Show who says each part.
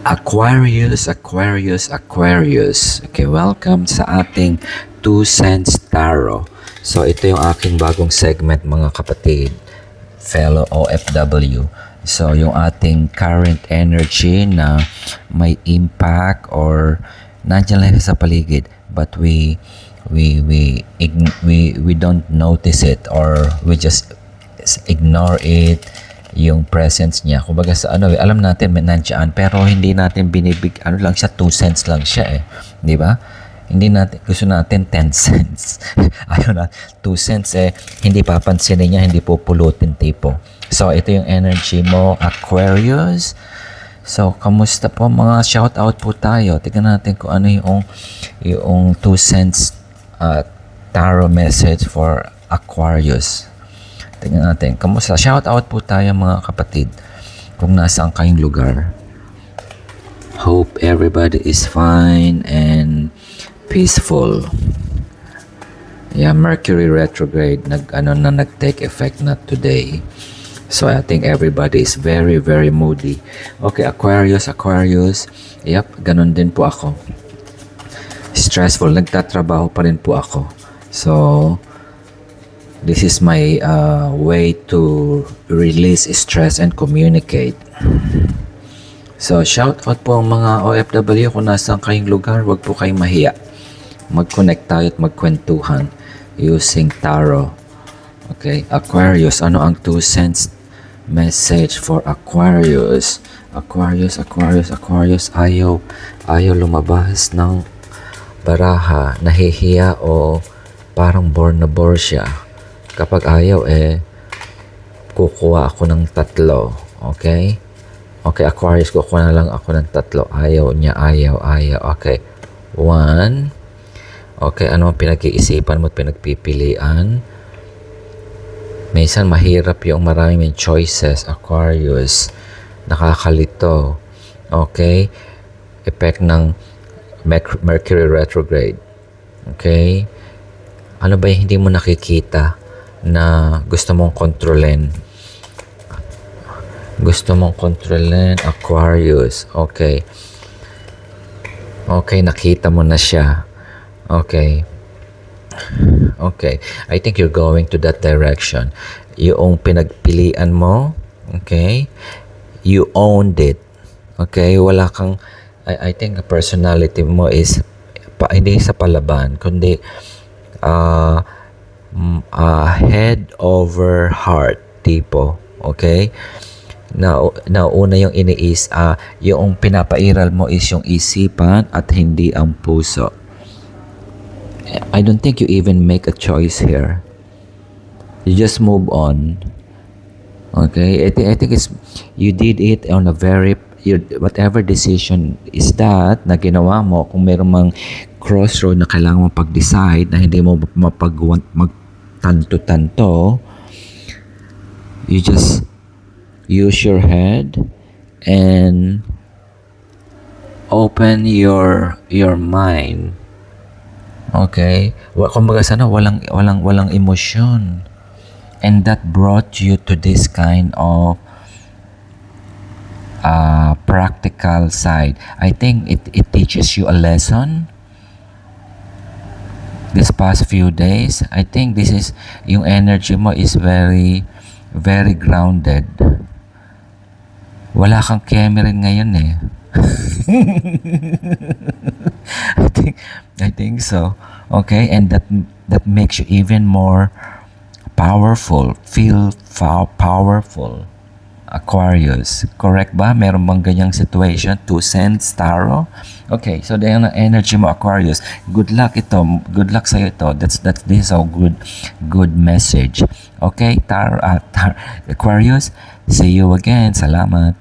Speaker 1: Aquarius, Aquarius, Aquarius. Okay, welcome sa ating 2 Cents Tarot. So, ito yung aking bagong segment mga kapatid, fellow OFW. So, yung ating current energy na may impact or nandiyan lang sa paligid but we don't notice it or we just ignore it, yung presence niya. Kumbaga sa alam natin may nandiyan pero hindi natin lang siya, 2 cents lang siya di ba? Hindi natin, gusto natin 10 cents. Ayun na, 2 cents hindi papansinin niya, hindi pupulutin tipo. So, ito yung energy mo, Aquarius. So, kamusta po mga shout out po tayo. Tignan natin kung ano yung 2 cents tarot message for Aquarius. Tingnan natin. Kamusta? Shout out po tayo mga kapatid kung nasaan kayong lugar. Hope everybody is fine and peaceful. Yeah, Mercury retrograde nag-take effect na today. So I think everybody is very very moody. Okay, Aquarius. Yep, ganun din po ako. Stressful, nagtatrabaho pa rin po ako. So this is my way to release stress and communicate. So, shout out po ang mga OFW kung nasaan kayong lugar. Huwag po kayong mahiya. Mag-connect tayo at magkwentuhan using tarot. Okay, Aquarius. Ano ang 2 cents message for Aquarius? Aquarius. Ayaw lumabas ng baraha. Nahihiya o parang bore na bore siya. Kapag ayaw, kukuha ako ng 3. Okay? Okay, Aquarius, kukuha na lang ako ng 3. Ayaw niya, ayaw. Okay. 1. Okay, ano ang pinag-iisipan mo at pinagpipilian? Minsan, mahirap yung maraming choices, Aquarius. Nakakalito. Okay? Effect ng Mercury retrograde. Okay? Ano ba yung hindi mo nakikita na gusto mong kontrolin? Aquarius. Okay. Okay, nakita mo na siya. Okay. I think you're going to that direction. Yung pinagpilian mo, okay? You owned it. Okay? Wala kang, I think the personality mo is, hindi sa palaban, kundi, head over heart tipo. Okay? Nauna yung yung pinapairal mo is yung isipan at hindi ang puso. I don't think you even make a choice here. You just move on. Okay? I think you did it on a whatever decision is that na ginawa mo, kung meron mang crossroad na kailangan mo pag-decide na hindi mo magtanto-tanto, you just use your head and open your mind. Okay? Kumbaga sana walang emosyon. And that brought you to this kind of practical side. I think it teaches you a lesson this past few days. I think this is yung energy mo is very very grounded. Wala kang Cameron ngayon I think so. Okay, and that makes you even more powerful. Feel powerful. Aquarius. Correct ba? Meron bang ganyang situation? 2 cents tarot? Okay, so dahil na energy mo, Aquarius. Good luck ito. Good luck sa'yo ito. This is a good message. Okay, Aquarius. See you again. Salamat.